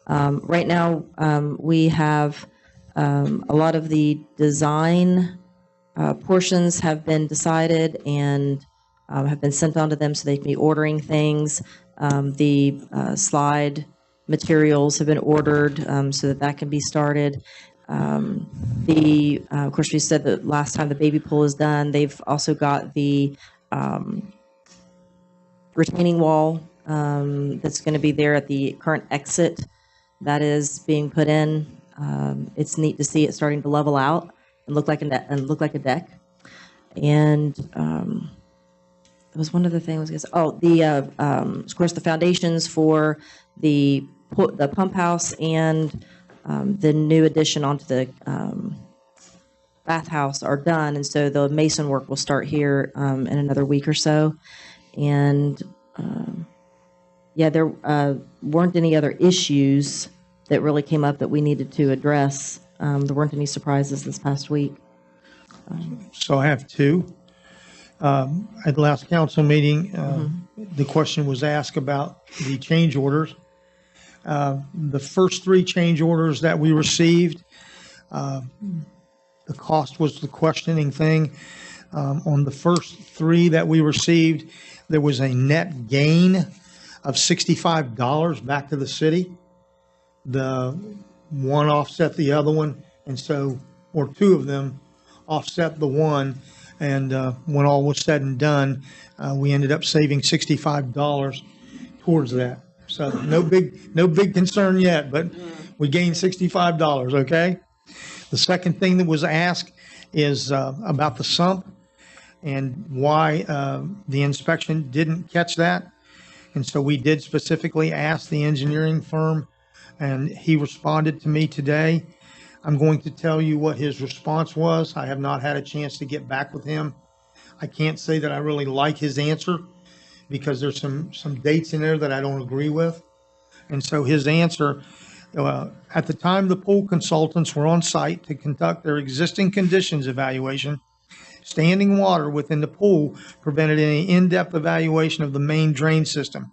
Right now, we have a lot of the design portions have been decided and have been sent on to them so they can be ordering things. The slide materials have been ordered so that can be started. Of course, we said that last time the baby pool is done. They've also got the retaining wall that's going to be there at the current exit that is being put in. It's neat to see it starting to level out and look like a deck. And there was one other thing I was going to say. Oh, of course, the foundations for the pump house and the new addition onto the bathhouse are done, and so the mason work will start here in another week or so. And yeah, there weren't any other issues that really came up that we needed to address. There weren't any surprises this past week. So I have two. At the last council meeting, the question was asked about the change orders. The first three change orders that we received, the cost was the questioning thing. On the first three that we received, there was a net gain of $65 back to the city. The one offset the other one, and so, or two of them offset the one. And when all was said and done, we ended up saving $65 towards that. So no big concern yet, but we gained $65, okay? The second thing that was asked is about the sump and why the inspection didn't catch that. And so we did specifically ask the engineering firm, and he responded to me today. I'm going to tell you what his response was. I have not had a chance to get back with him. I can't say that I really like his answer because there's some dates in there that I don't agree with. And so his answer, at the time the pool consultants were on site to conduct their existing conditions evaluation, standing water within the pool prevented any in-depth evaluation of the main drain system.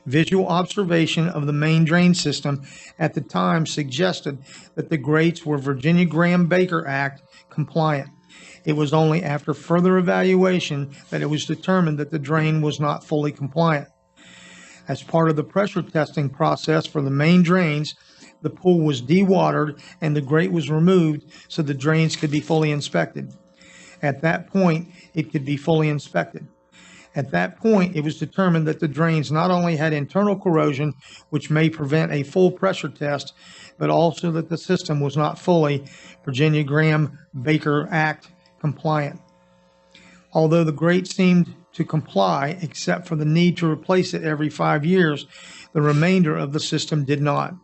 Visual observation of the main drain system at the time suggested that the grates were Virginia Graham-Baker Act compliant. It was only after further evaluation that it was determined that the drain was not fully compliant. As part of the pressure testing process for the main drains, the pool was dewatered and the grate was removed so the drains could be fully inspected. At that point, it could be fully inspected. At that point, it was determined that the drains not only had internal corrosion, which may prevent a full pressure test, but also that the system was not fully Virginia Graham-Baker Act compliant. Although the grate seemed to comply, except for the need to replace it every 5 years, the remainder of the system did not.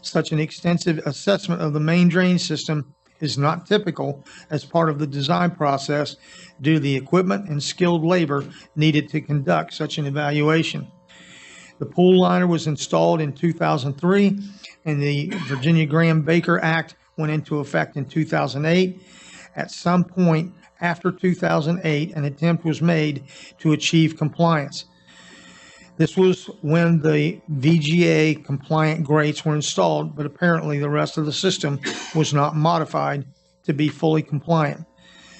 Such an extensive assessment of the main drain system is not typical as part of the design process due to the equipment and skilled labor needed to conduct such an evaluation. The pool liner was installed in 2003, and the Virginia Graham-Baker Act went into effect in 2008. At some point after 2008, an attempt was made to achieve compliance. This was when the VGA compliant grates were installed, but apparently the rest of the system was not modified to be fully compliant.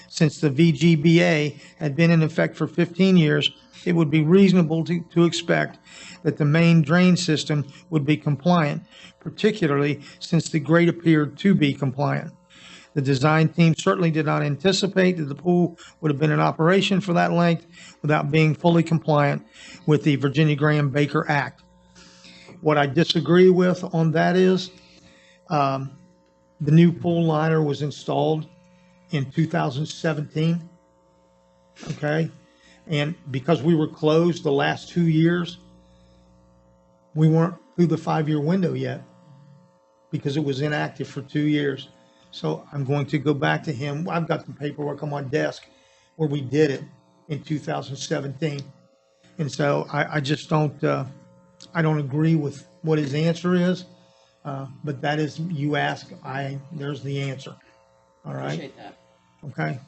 Since the VGBA had been in effect for 15 years, it would be reasonable to expect that the main drain system would be compliant, particularly since the grate appeared to be compliant. The design team certainly did not anticipate that the pool would have been in operation for that length without being fully compliant with the Virginia Graham-Baker Act. What I disagree with on that is the new pool liner was installed in 2017, okay? And because we were closed the last 2 years, we weren't through the 5-year window yet because it was inactive for 2 years. So I'm going to go back to him. I've got the paperwork on my desk where we did it in 2017. And so I just don't, I don't agree with what his answer is. But that is, you ask, there's the answer. All right? Appreciate that. Okay.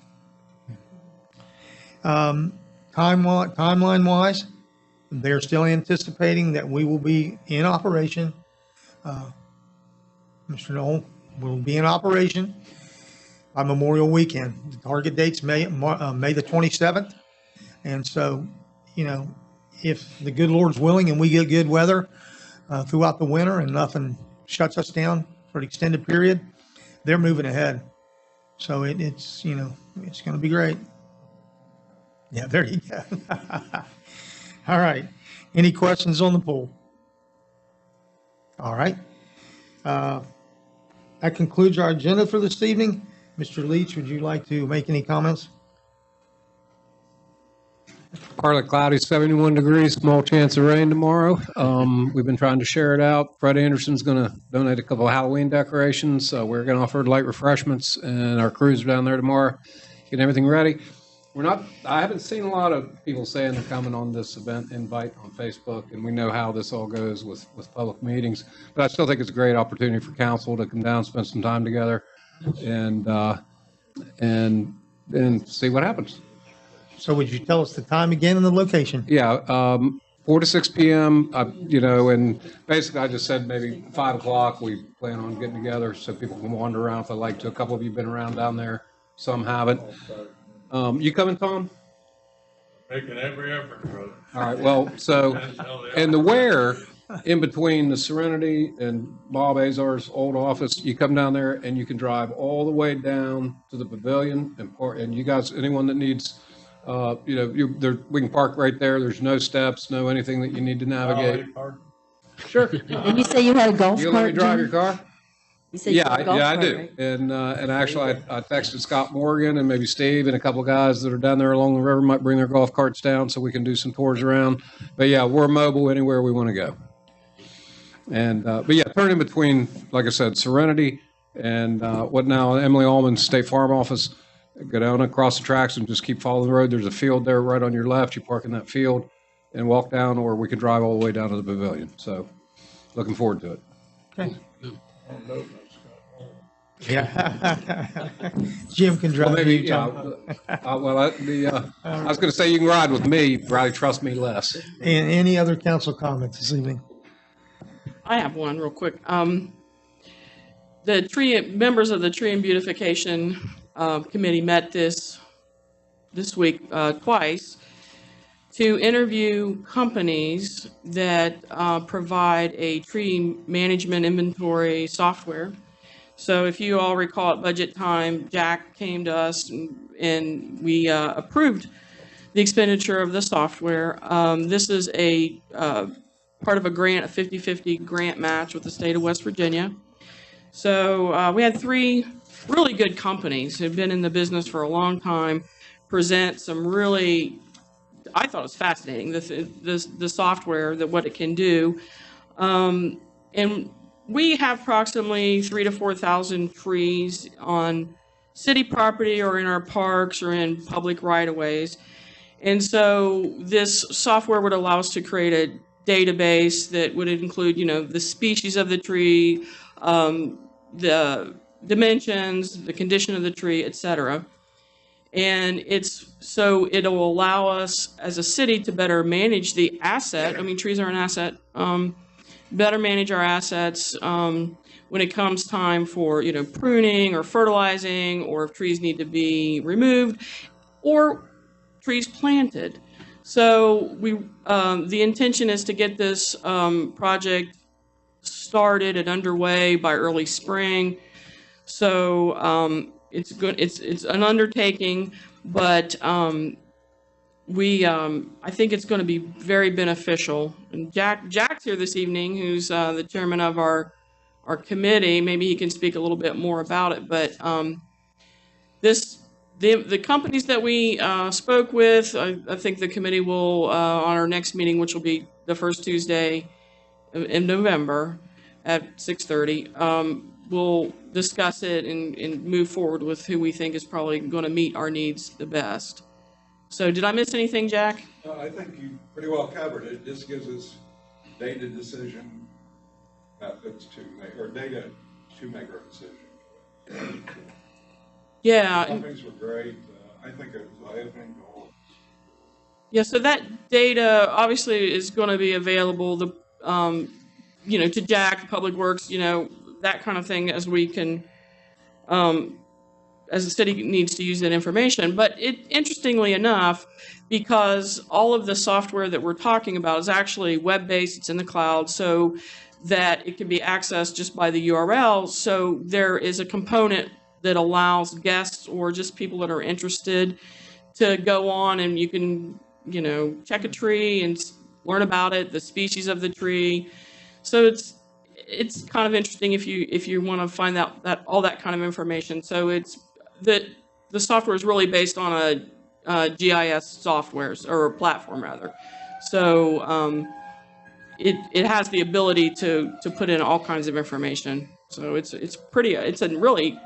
Timeline wise, they're still anticipating that we will be in operation. Mr. Knoll will be in operation by Memorial Weekend. The target date's May the 27th. And so, you know, if the good Lord's willing and we get good weather throughout the winter and nothing shuts us down for an extended period, they're moving ahead. So it's, you know, it's going to be great. Yeah, there you go. All right. Any questions on the pool? All right. That concludes our agenda for this evening. Mr. Leach, would you like to make any comments? Partly cloudy, 71 degrees, small chance of rain tomorrow. We've been trying to share it out. Fred Anderson's going to donate a couple of Halloween decorations. We're going to offer light refreshments, and our crews are down there tomorrow getting everything ready. I haven't seen a lot of people saying they're coming on this event invite on Facebook, and we know how this all goes with public meetings. But I still think it's a great opportunity for council to come down, spend some time together, and see what happens. So would you tell us the time again and the location? Yeah, 4 to 6 p.m., you know, and basically I just said maybe 5 o'clock we plan on getting together so people can wander around if they like to. A couple of you have been around down there, some haven't. You coming, Tom? Making every effort, brother. All right, well, so, and the where, in between the Serenity and Bob Azar's old office, you come down there and you can drive all the way down to the pavilion and you guys, anyone that needs, you know, we can park right there. There's no steps, no anything that you need to navigate. Sure. And you say you had a golf You cart, let me drive Jim? your car? You said you had a golf Yeah, I cart, do. right? And actually, I texted Scott Morgan and maybe Steve and a couple of guys that are down there along the river might bring their golf carts down so we can do some tours around. But yeah, we're mobile anywhere we want to go. And, but yeah, turning between, like I said, Serenity and what now, Emily Allman's State Farm Office, go down across the tracks and just keep following the road. There's a field there right on your left. You park in that field and walk down, or we can drive all the way down to the pavilion. So looking forward to it. Okay. Yeah. Jim can drive. Well, maybe, you, yeah. Tom. I was going to say you can ride with me, probably trust me less. And any other council comments this evening? I have one real quick. The members of the Tree and Beautification Committee met this week twice to interview companies that provide a tree management inventory software. So if you all recall at budget time, Jack came to us and we approved the expenditure of the software. This is a part of a grant, a 50-50 grant match with the state of West Virginia. So we had three really good companies who've been in the business for a long time present some really, I thought it was fascinating, the software, what it can do. And we have approximately 3,000 to 4,000 trees on city property or in our parks or in public right-of-ways. And so this software would allow us to create a database that would include, the species of the tree, the dimensions, the condition of the tree, et cetera. And it'll allow us as a city to better manage the asset. I mean, trees are an asset. Better manage our assets when it comes time for, pruning or fertilizing, or if trees need to be removed, or trees planted. So the intention is to get this project started and underway by early spring. So it's good. It's an undertaking, but I think it's going to be very beneficial. And Jack's here this evening, who's the chairman of our committee. Maybe he can speak a little bit more about it. But the companies that we spoke with, I think the committee will on our next meeting, which will be the first Tuesday in November at 6:30. We'll discuss it and move forward with who we think is probably going to meet our needs the best. So did I miss anything, Jack? No, I think you pretty well covered it. This gives us data decision methods to make our decision. Yeah. The companies were great. I think it was eye-opening to all. Yeah, so that data obviously is going to be available to Jack, Public Works, that kind of thing, as we can, as the city needs to use that information. But interestingly enough, because all of the software that we're talking about is actually web-based, it's in the cloud, so that it can be accessed just by the URL. So there is a component that allows guests or just people that are interested to go on, and you can, check a tree and learn about it, the species of the tree. So it's kind of interesting if you want to find out that all that kind of information. So it's the software is really based on a GIS software, or a platform rather. So it has the ability to put in all kinds of information. So it's a really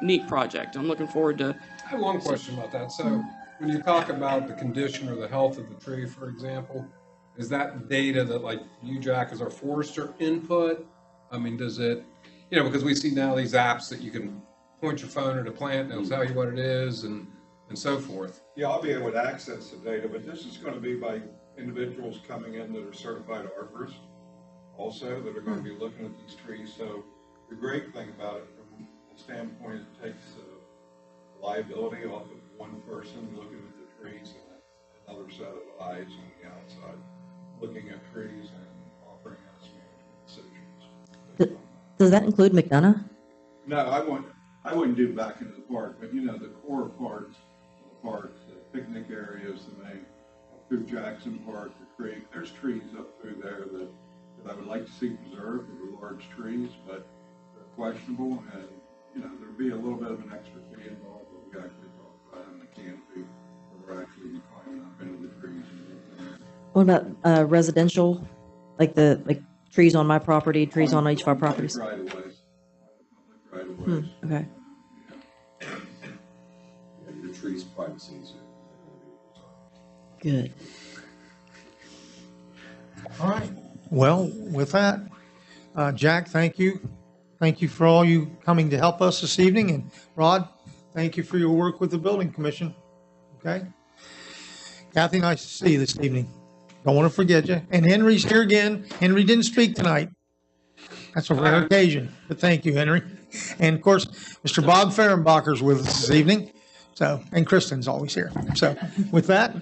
neat project. I'm looking forward to. I have one question about that. So when you talk about the condition or the health of the tree, for example, is that data that, like, you, Jack, as our forester, input? I mean, does it, because we see now these apps that you can point your phone at a plant and it'll tell you what it is and so forth. Yeah, I'll be able to access the data, but this is going to be by individuals coming in that are certified arborists also, that are going to be looking at these trees. So the great thing about it from the standpoint, it takes liability off of one person looking at the trees and another set of eyes on the outside looking at trees and offering us management decisions. Does that include McDonough? No, I wouldn't do back into the park, but the core parts of the park, the picnic areas, the main, through Jackson Park, the creek, there's trees up through there that that I would like to see preserved. They were large trees, but they're questionable, and, you know, there'd be a little bit of an extra fee involved, but we actually talked about having a canopy, where we're actually climbing up into the trees and everything. What about residential, like trees on my property, trees on each of our properties? Right away. Right away. Okay. Yeah, your trees' privacy is. Good. All right. Well, with that, Jack, thank you. Thank you for all you coming to help us this evening. And Rod, thank you for your work with the Building Commission. Okay? Kathy, nice to see you this evening. Don't want to forget you. And Henry's here again. Henry didn't speak tonight. That's a rare occasion, but thank you, Henry. And of course, Mr. Bob Fehrenbacher's with us this evening. So, and Kristen's always here. So with that,